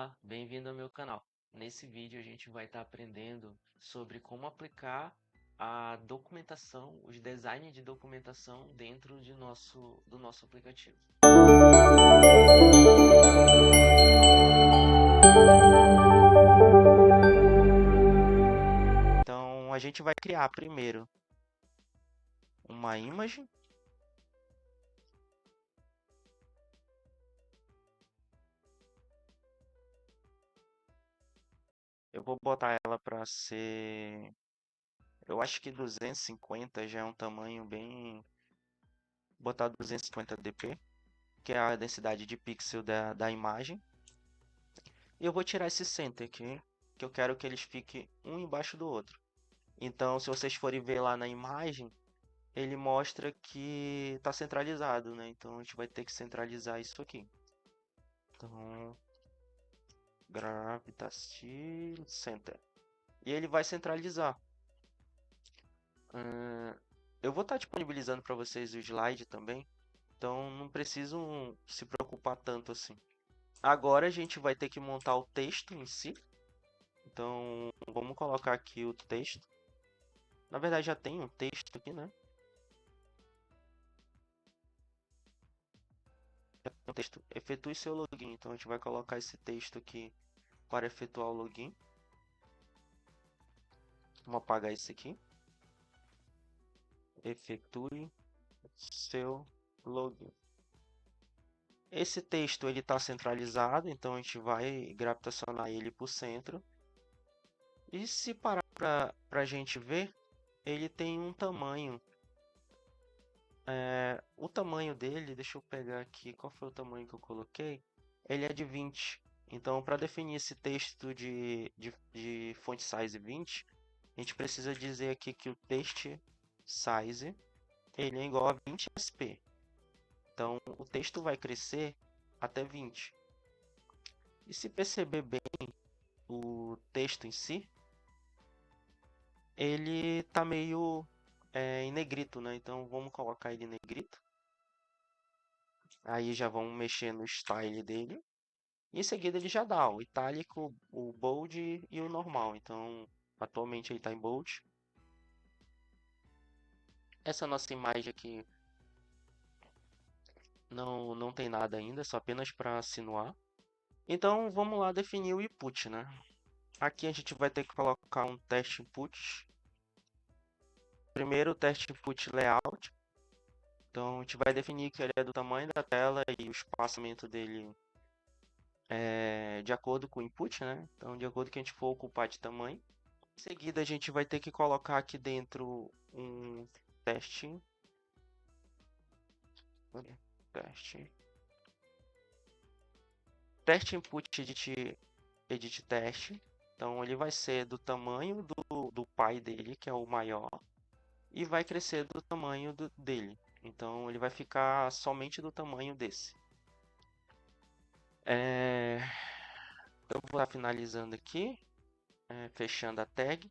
Olá, bem-vindo ao meu canal. Nesse vídeo a gente vai estar aprendendo sobre como aplicar a documentação, os designs de documentação dentro do nosso aplicativo. Então a gente vai criar primeiro uma imagem. Eu vou botar ela para ser, eu acho que 250 já é um tamanho bem, botar 250 dp, que é a densidade de pixel da imagem. E eu vou tirar esse center aqui, que eu quero que eles fiquem um embaixo do outro. Então, se vocês forem ver lá na imagem, ele mostra que está centralizado, né? Então, a gente vai ter que centralizar isso aqui. Então, Gravity Center. E ele vai centralizar. Eu vou estar disponibilizando para vocês o slide também. Então, não precisam se preocupar tanto assim. Agora, a gente vai ter que montar o texto em si. Então, vamos colocar aqui o texto. Na verdade, já tem um texto aqui, né? O texto, efetue seu login. Então a gente vai colocar esse texto aqui para efetuar o login. Vamos apagar esse aqui. Efetue seu login. Esse texto ele está centralizado, então a gente vai gravitacionar ele para o centro. E se parar para a gente ver, ele tem um tamanho. O tamanho dele, deixa eu pegar aqui, qual foi o tamanho que eu coloquei? Ele é de 20. Então, para definir esse texto de font size 20, a gente precisa dizer aqui que o text size ele é igual a 20 sp. Então, o texto vai crescer até 20. E se perceber bem o texto em si, ele está meio em negrito, né? Então, vamos colocar ele em negrito. Aí já vamos mexer no style dele. E em seguida ele já dá o itálico, o bold e o normal. Então, atualmente ele está em bold. Essa nossa imagem aqui não tem nada ainda, só apenas para assinuar. Então, vamos lá definir o input, né? Aqui a gente vai ter que colocar um teste input. Primeiro, o teste input layout. Então, a gente vai definir que ele é do tamanho da tela e o espaçamento dele é de acordo com o input, né? Então, de acordo com que a gente for ocupar de tamanho. Em seguida, a gente vai ter que colocar aqui dentro um teste. Teste input edit teste. Então ele vai ser do tamanho do pai dele, que é o maior, e vai crescer do tamanho dele. Então ele vai ficar somente do tamanho desse. Eu vou estar finalizando aqui, fechando a tag.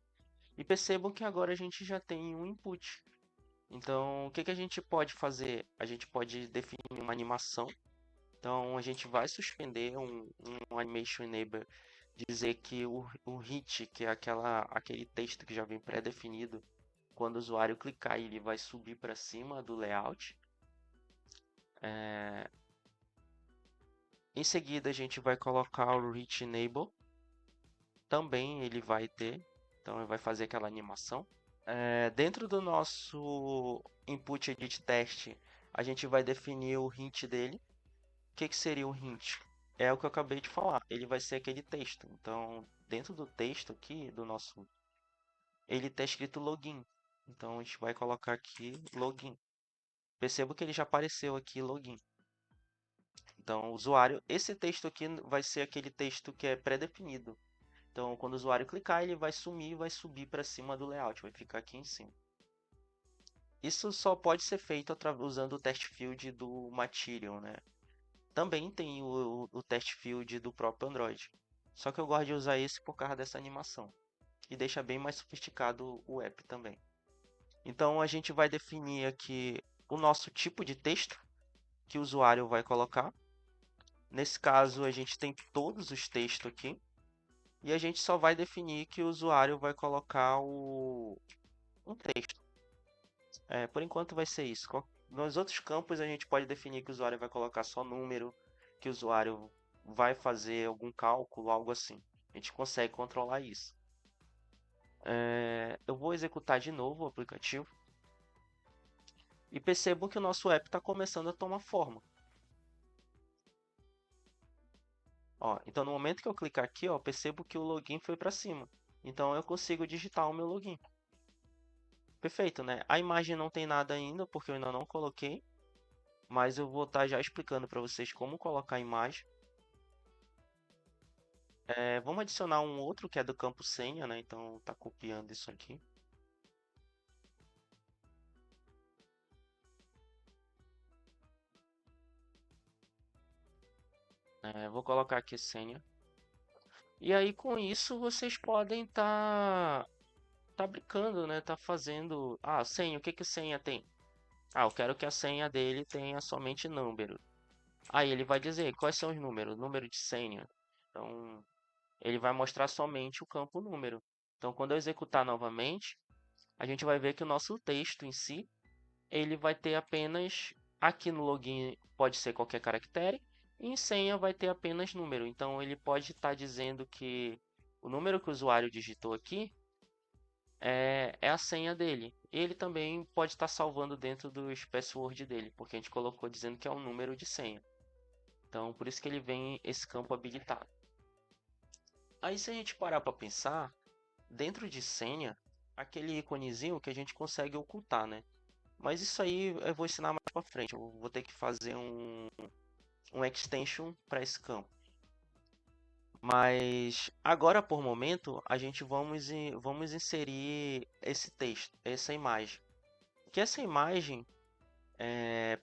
E percebam que agora a gente já tem um input. Então o que a gente pode fazer? A gente pode definir uma animação. Então a gente vai suspender um animation enable, dizer que o hit, que é aquele texto que já vem pré-definido, quando o usuário clicar ele vai subir para cima do layout. Em seguida a gente vai colocar o hit enable, também ele vai ter, então ele vai fazer aquela animação. Dentro do nosso input edit teste, a gente vai definir o hint dele. O que seria o hint? É o que eu acabei de falar, ele vai ser aquele texto. Então, dentro do texto aqui, ele está escrito login. Então, a gente vai colocar aqui login. Perceba que ele já apareceu aqui login. Então, usuário, esse texto aqui vai ser aquele texto que é pré-definido. Então, quando o usuário clicar, ele vai sumir e vai subir para cima do layout, vai ficar aqui em cima. Isso só pode ser feito usando o test field do Material, né? Também tem o test field do próprio Android. Só que eu gosto de usar esse por causa dessa animação. E deixa bem mais sofisticado o app também. Então a gente vai definir aqui o nosso tipo de texto que o usuário vai colocar. Nesse caso, a gente tem todos os textos aqui. E a gente só vai definir que o usuário vai colocar um texto. Por enquanto vai ser isso. Nos outros campos a gente pode definir que o usuário vai colocar só número, que o usuário vai fazer algum cálculo, algo assim. A gente consegue controlar isso. Eu vou executar de novo o aplicativo e percebo que o nosso app está começando a tomar forma. Ó, então no momento que eu clicar aqui, ó, percebo que o login foi para cima. Então eu consigo digitar o meu login. Perfeito, né? A imagem não tem nada ainda, porque eu ainda não coloquei. Mas eu vou estar já explicando para vocês como colocar a imagem. Vamos adicionar um outro que é do campo senha, né? Então tá copiando isso aqui. Vou colocar aqui senha. E aí com isso vocês podem tá brincando, né? Tá fazendo. Ah, senha, o que que senha tem? Ah, eu quero que a senha dele tenha somente número. Aí ele vai dizer quais são os números, número de senha. Então ele vai mostrar somente o campo número. Então quando eu executar novamente, a gente vai ver que o nosso texto em si, ele vai ter apenas, aqui no login pode ser qualquer caractere, e em senha vai ter apenas número. Então ele pode estar dizendo que o número que o usuário digitou aqui é a senha dele. Ele também pode estar salvando dentro do password dele, porque a gente colocou dizendo que é um número de senha. Então por isso que ele vem esse campo habilitado. Aí se a gente parar para pensar, dentro de senha, aquele íconezinho que a gente consegue ocultar, né? Mas isso aí eu vou ensinar mais para frente. Eu vou ter que fazer um extension para esse campo. Mas agora, por momento, a gente vamos inserir esse texto, essa imagem. Que essa imagem,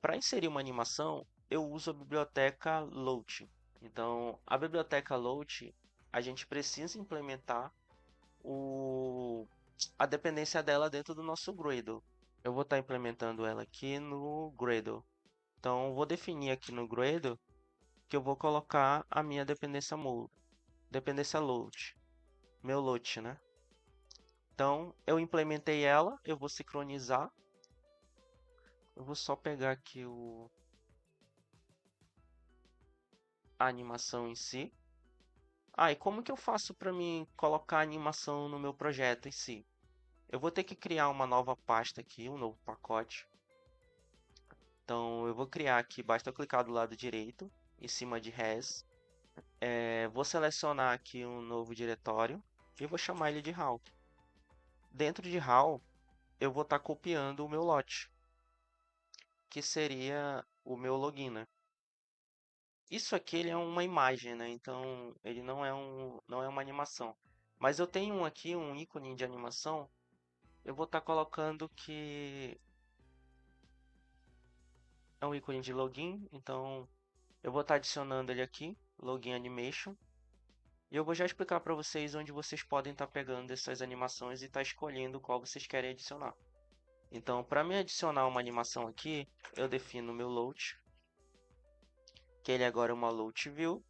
para inserir uma animação, eu uso a biblioteca Load. Então, a biblioteca Load, a gente precisa implementar a dependência dela dentro do nosso Gradle. Eu vou estar implementando ela aqui no Gradle. Então, vou definir aqui no Gradle que eu vou colocar a minha dependência load, meu load, né? Então, eu implementei ela, eu vou sincronizar. Eu vou só pegar aqui a animação em si. E como que eu faço para mim colocar a animação no meu projeto em si? Eu vou ter que criar uma nova pasta aqui, um novo pacote. Então, eu vou criar aqui, basta eu clicar do lado direito, em cima de res. Vou selecionar aqui um novo diretório e vou chamar ele de HAL. Dentro de HAL, eu vou estar copiando o meu lote, que seria o meu login, né? Isso aqui ele é uma imagem, né? Então ele não é uma animação. Mas eu tenho aqui um ícone de animação. Eu vou estar colocando que é um ícone de login. Então eu vou estar adicionando ele aqui, login animation. E eu vou já explicar para vocês onde vocês podem estar pegando essas animações e estar escolhendo qual vocês querem adicionar. Então, para me adicionar uma animação aqui, eu defino o meu load, que ele agora é uma load view.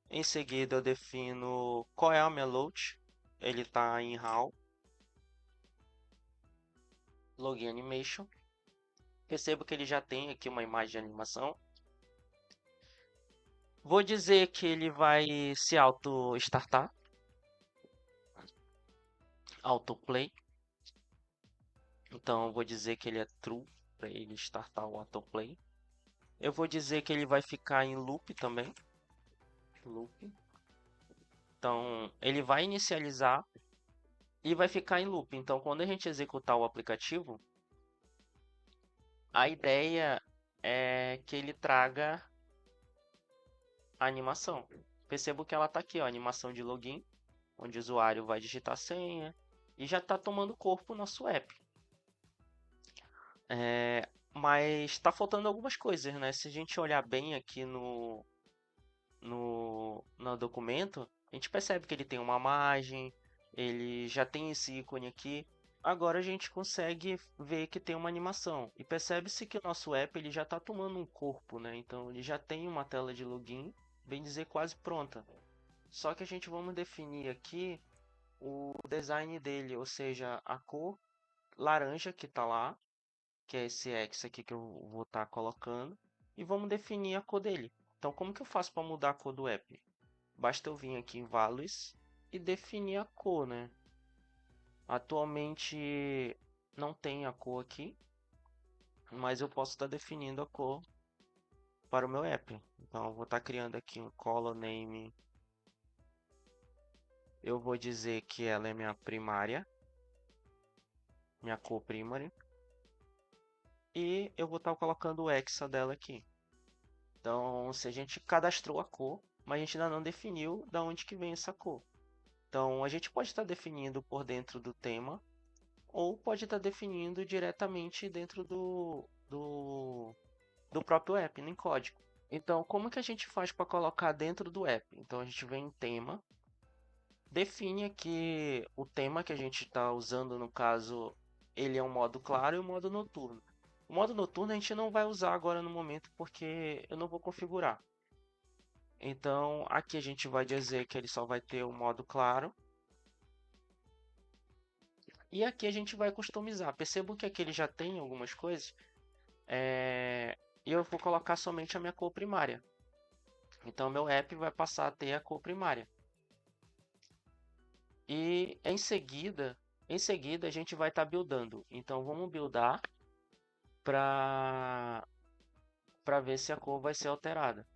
Em seguida, eu defino qual é a minha load. Ele está em HAL, login animation. Percebo que ele já tem aqui uma imagem de animação. Vou dizer que ele vai se auto-startar, autoplay. Então, vou dizer que ele é true para ele startar o autoplay. Eu vou dizer que ele vai ficar em loop também. Loop. Então, ele vai inicializar e vai ficar em loop. Então, quando a gente executar o aplicativo, a ideia é que ele traga a animação. Percebo que ela está aqui, ó, animação de login, onde o usuário vai digitar a senha e já está tomando corpo o nosso app. Mas está faltando algumas coisas, né? Se a gente olhar bem aqui no documento, a gente percebe que ele tem uma margem, ele já tem esse ícone aqui. agora a gente consegue ver que tem uma animação. E percebe-se que o nosso app ele já está tomando um corpo, né? Então ele já tem uma tela de login, bem dizer quase pronta. Só que a gente vamos definir aqui o design dele, ou seja, a cor laranja que está lá, que é esse X aqui que eu vou estar colocando, e vamos definir a cor dele. Então como que eu faço para mudar a cor do app? Basta eu vir aqui em Values e definir a cor, né? Atualmente não tem a cor aqui, mas eu posso estar definindo a cor para o meu app. Então eu vou estar criando aqui um color name. Eu vou dizer que ela é minha primária, minha cor primary, e eu vou estar colocando o hexa dela aqui. Então, se a gente cadastrou a cor, mas a gente ainda não definiu da onde que vem essa cor. Então, a gente pode estar definindo por dentro do tema ou pode estar definindo diretamente dentro do próprio app, em código. Então, como que a gente faz para colocar dentro do app? Então, a gente vem em tema, define aqui o tema que a gente está usando, no caso, ele é um modo claro e um modo noturno. O modo noturno a gente não vai usar agora no momento porque eu não vou configurar. Então, aqui a gente vai dizer que ele só vai ter o modo claro. E aqui a gente vai customizar. Percebo que aqui ele já tem algumas coisas. E eu vou colocar somente a minha cor primária. Então, meu app vai passar a ter a cor primária. E em seguida a gente vai estar buildando. Então, vamos buildar para ver se a cor vai ser alterada.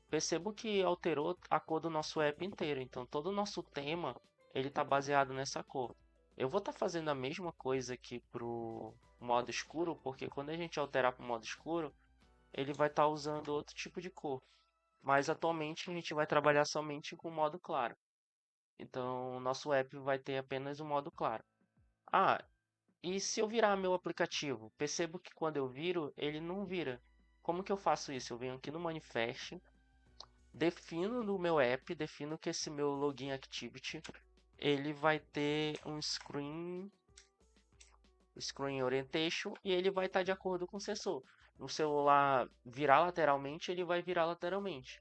Percebo que alterou a cor do nosso app inteiro. Então, todo o nosso tema ele está baseado nessa cor. Eu vou estar fazendo a mesma coisa aqui para o modo escuro, porque quando a gente alterar para o modo escuro, ele vai estar usando outro tipo de cor. Mas atualmente a gente vai trabalhar somente com o modo claro. Então, o nosso app vai ter apenas o modo claro. Ah, e se eu virar meu aplicativo? Percebo que quando eu viro, ele não vira. Como que eu faço isso? Eu venho aqui no Manifest, defino no meu app, defino que esse meu login activity, ele vai ter um screen orientation e ele vai estar de acordo com o sensor. No celular virar lateralmente, ele vai virar lateralmente.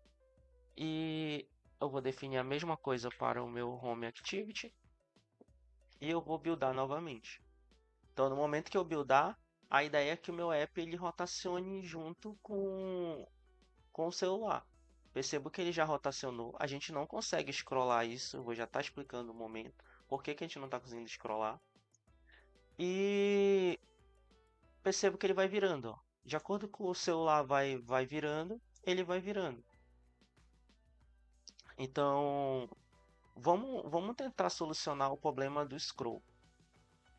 E eu vou definir a mesma coisa para o meu home activity e eu vou buildar novamente. Então, no momento que eu buildar, a ideia é que o meu app ele rotacione junto com o celular. Percebo que ele já rotacionou. A gente não consegue scrollar isso. Eu vou já estar explicando o momento. Por que, que a gente não está conseguindo scrollar. E percebo que ele vai virando. Ó. De acordo com o celular vai virando, ele vai virando. Então, vamos tentar solucionar o problema do scroll.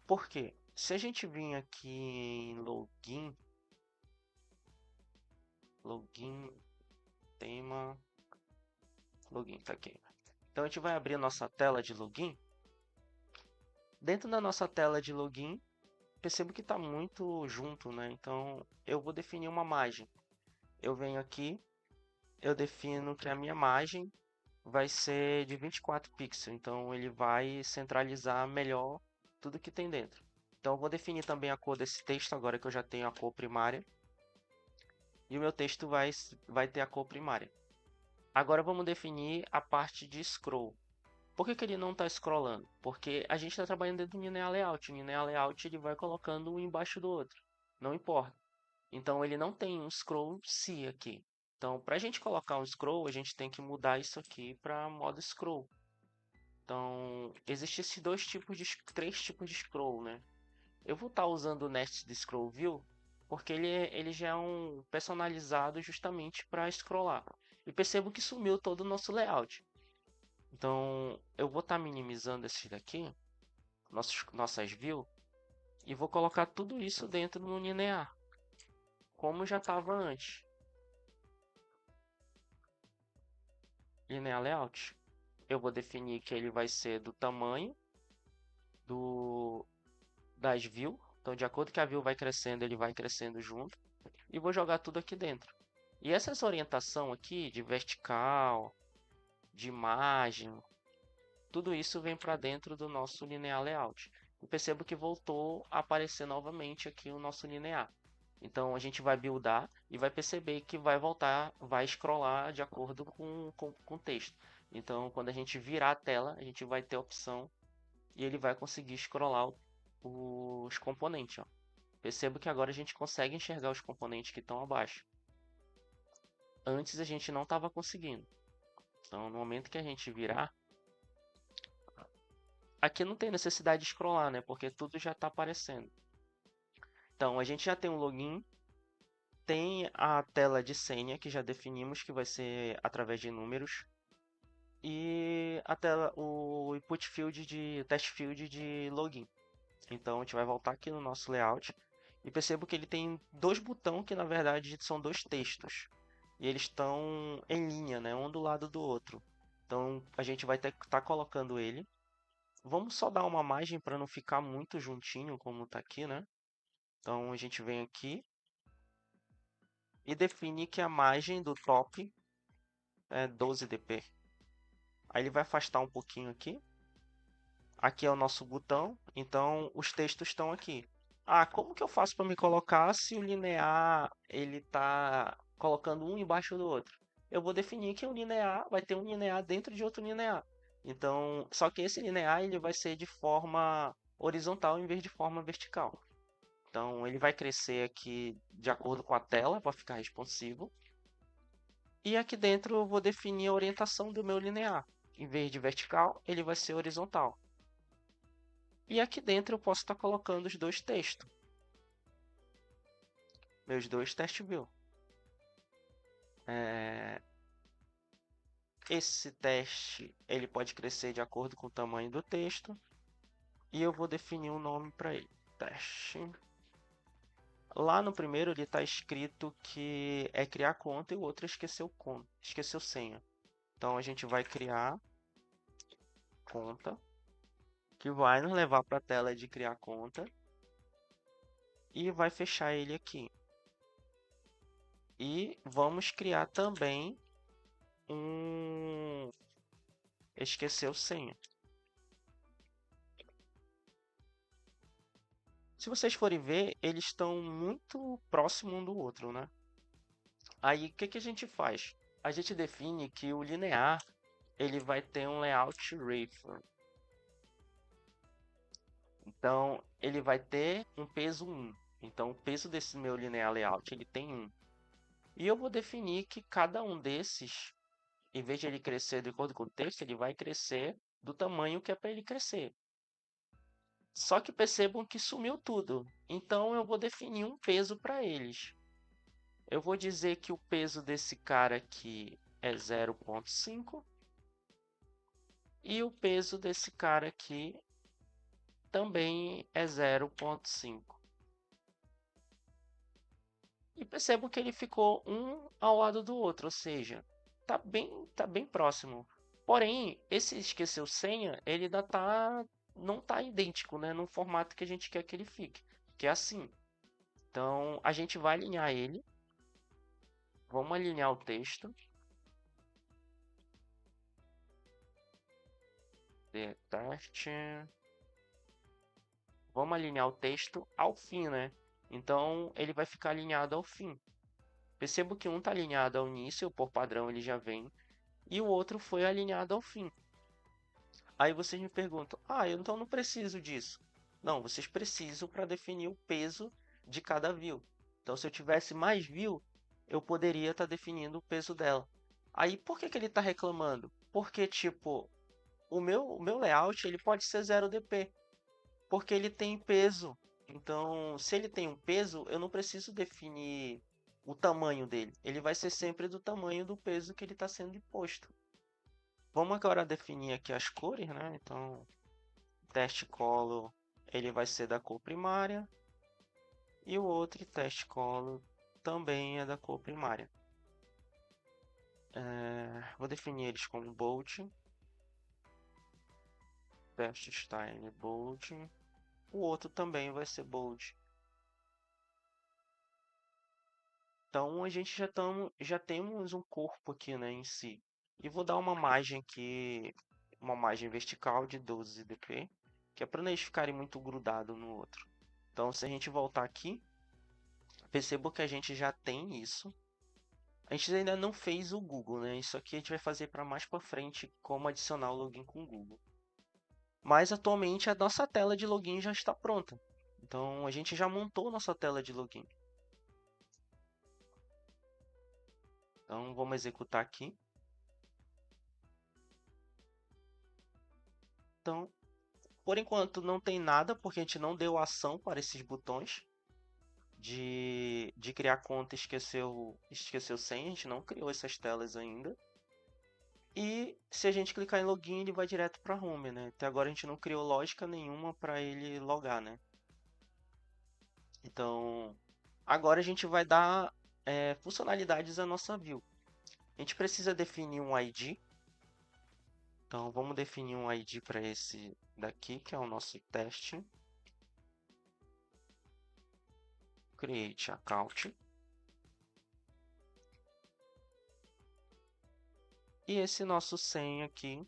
Por quê? Se a gente vir aqui em login, tema, login, tá aqui. Então a gente vai abrir a nossa tela de login. Dentro da nossa tela de login, percebo que está muito junto, né? Então eu vou definir uma margem. Eu venho aqui, eu defino que a minha margem vai ser de 24 pixels. Então ele vai centralizar melhor tudo que tem dentro. Então eu vou definir também a cor desse texto agora que eu já tenho a cor primária. E o meu texto vai ter a cor primária. Agora vamos definir a parte de scroll. Por que, que ele não está scrollando? Porque a gente está trabalhando dentro do linear layout. O linear layout ele vai colocando um embaixo do outro. Não importa. Então ele não tem um scroll se aqui. Então para a gente colocar um scroll, a gente tem que mudar isso aqui para modo scroll. Então existem esses três tipos de scroll, né? Eu vou estar usando o Nested Scroll View porque ele já é um personalizado justamente para scrollar. E percebo que sumiu todo o nosso layout. Então, eu vou estar minimizando esse daqui, nossas views, e vou colocar tudo isso dentro do linear, como já estava antes. Linear layout. Eu vou definir que ele vai ser do tamanho das views. Então, de acordo que a view vai crescendo, ele vai crescendo junto. E vou jogar tudo aqui dentro. E essa orientação aqui de vertical, de imagem, tudo isso vem para dentro do nosso linear layout. e perceba que voltou a aparecer novamente aqui o nosso linear. Então a gente vai buildar e vai perceber que vai voltar, vai scrollar de acordo com o texto. Então quando a gente virar a tela, a gente vai ter a opção e ele vai conseguir scrollar os componentes. Ó. Perceba que agora a gente consegue enxergar os componentes que estão abaixo. Antes a gente não estava conseguindo. Então no momento que a gente virar, aqui não tem necessidade de scrollar, né? Porque tudo já está aparecendo. Então a gente já tem um login, tem a tela de senha que já definimos que vai ser através de números e a tela, o input field de test field de login. Então a gente vai voltar aqui no nosso layout e percebo que ele tem dois botões que na verdade são dois textos e eles estão em linha, né, um do lado do outro. Então a gente vai estar colocando ele. Vamos só dar uma margem para não ficar muito juntinho como está aqui, né? Então a gente vem aqui e define que a margem do top é 12 dp. Aí ele vai afastar um pouquinho aqui. Aqui é o nosso botão, então os textos estão aqui. Ah, como que eu faço para me colocar se o linear ele está colocando um embaixo do outro? Eu vou definir que um linear vai ter um linear dentro de outro linear. Então, só que esse linear ele vai ser de forma horizontal em vez de forma vertical. Então, ele vai crescer aqui de acordo com a tela para ficar responsivo. E aqui dentro eu vou definir a orientação do meu linear. Em vez de vertical, ele vai ser horizontal. E aqui dentro eu posso estar colocando os dois textos. Meus dois test view. Esse teste ele pode crescer de acordo com o tamanho do texto. E eu vou definir um nome para ele. Teste. Lá no primeiro ele está escrito que é criar conta e o outro esqueceu senha. Então a gente vai criar conta, que vai nos levar para a tela de criar conta e vai fechar ele aqui. E vamos criar também um esqueceu senha. Se vocês forem ver, eles estão muito próximos um do outro, né? Aí, o que que a gente faz? A gente define que o linear ele vai ter um layout reference. Então, ele vai ter um peso 1. Então, o peso desse meu linear layout ele tem 1. E eu vou definir que cada um desses, em vez de ele crescer de acordo com o texto, ele vai crescer do tamanho que é para ele crescer. Só que percebam que sumiu tudo. Então, eu vou definir um peso para eles. Eu vou dizer que o peso desse cara aqui é 0,5 e o peso desse cara aqui também é 0,5. E percebo que ele ficou um ao lado do outro, ou seja, tá bem próximo. Porém, esse esqueceu senha, ele ainda não tá idêntico, né, no formato que a gente quer que ele fique, que é assim. Então, a gente vai alinhar ele. Vamos alinhar o texto. Teste. Vamos alinhar o texto ao fim, né? Então ele vai ficar alinhado ao fim. Percebo que um está alinhado ao início, por padrão ele já vem, e o outro foi alinhado ao fim. Aí vocês me perguntam: ah, então não preciso disso. Não, vocês precisam para definir o peso de cada view. Então se eu tivesse mais view, eu poderia estar definindo o peso dela. Aí por que ele está reclamando? Porque tipo, o meu layout ele pode ser 0 dp. Porque ele tem peso. Então, se ele tem um peso, eu não preciso definir o tamanho dele. Ele vai ser sempre do tamanho do peso que ele está sendo imposto. Vamos agora definir aqui as cores, né? Então, teste color ele vai ser da cor primária e o outro teste color também é da cor primária. Vou definir eles como bold, teste style bold. O outro também vai ser bold. Então a gente já temos um corpo aqui, né, em si. E vou dar uma margem aqui, uma margem vertical de 12 dp. que é para não eles ficarem muito grudados no outro. Então, se a gente voltar aqui, perceba que a gente já tem isso. A gente ainda não fez o Google, né? Isso aqui a gente vai fazer para mais para frente, como adicionar o login com o Google. Mas atualmente a nossa tela de login já está pronta. Então a gente já montou nossa tela de login. Então vamos executar aqui. Então, por enquanto não tem nada, porque a gente não deu ação para esses botões de criar conta e esqueceu senha. A gente não criou essas telas ainda. E se a gente clicar em login, ele vai direto para home, né? Até agora a gente não criou lógica nenhuma para ele logar, né? Então, agora a gente vai dar funcionalidades à nossa view. A gente precisa definir um ID. Então, vamos definir um ID para esse daqui, que é o nosso teste. Create account. E esse nosso senha aqui,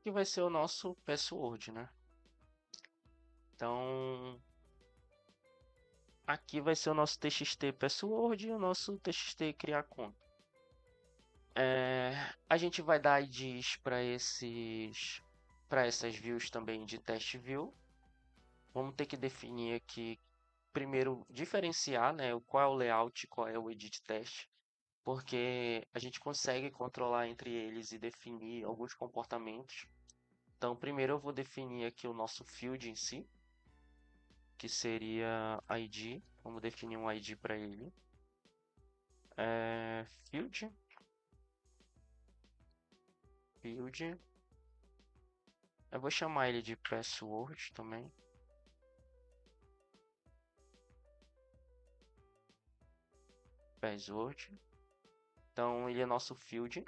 que vai ser o nosso password, né? Então, aqui vai ser o nosso txt password e o nosso txt criar conta. A gente vai dar IDs para essas views também de test view. Vamos ter que definir aqui primeiro diferenciar, né, qual é o layout e qual é o edit test, porque a gente consegue controlar entre eles e definir alguns comportamentos. Então, primeiro eu vou definir aqui o nosso field em si, que seria ID. Vamos definir um ID para ele. Field. Field. Eu vou chamar ele de password também. Password. Então, ele é nosso field.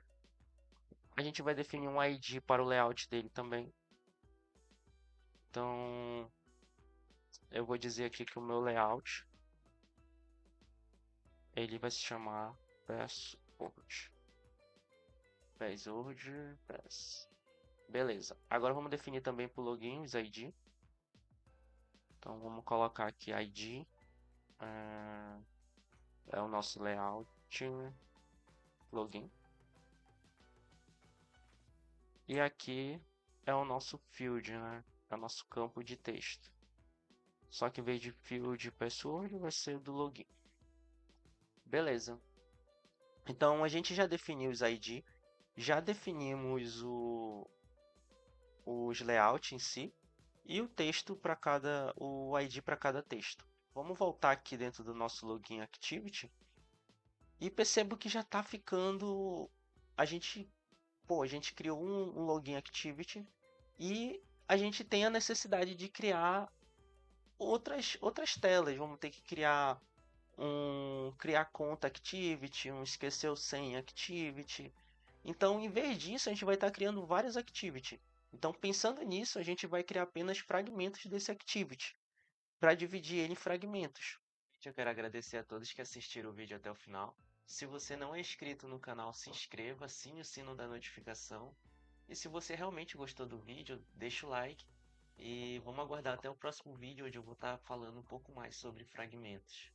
A gente vai definir um ID para o layout dele também. Então, eu vou dizer aqui que o meu layout ele vai se chamar password. Password, pass. Beleza. Agora vamos definir também para o login os ID. Então vamos colocar aqui ID. É o nosso layout login. E aqui é o nosso field, né? É o nosso campo de texto. Só que em vez de field password vai ser do login. Beleza. Então a gente já definiu os ID, já definimos os layouts em si e o texto para o ID para cada texto. Vamos voltar aqui dentro do nosso login activity e percebo que já está ficando. A gente, a gente criou um login activity e a gente tem a necessidade de criar outras telas. Vamos ter que criar criar conta activity, esqueceu senha activity. Então, em vez disso, a gente vai estar criando várias activity. Então, pensando nisso, a gente vai criar apenas fragmentos desse activity para dividir ele em fragmentos. Eu quero agradecer a todos que assistiram o vídeo até o final. Se você não é inscrito no canal, se inscreva, assine o sino da notificação. E se você realmente gostou do vídeo, deixa o like. E vamos aguardar até o próximo vídeo, onde eu vou estar falando um pouco mais sobre fragmentos.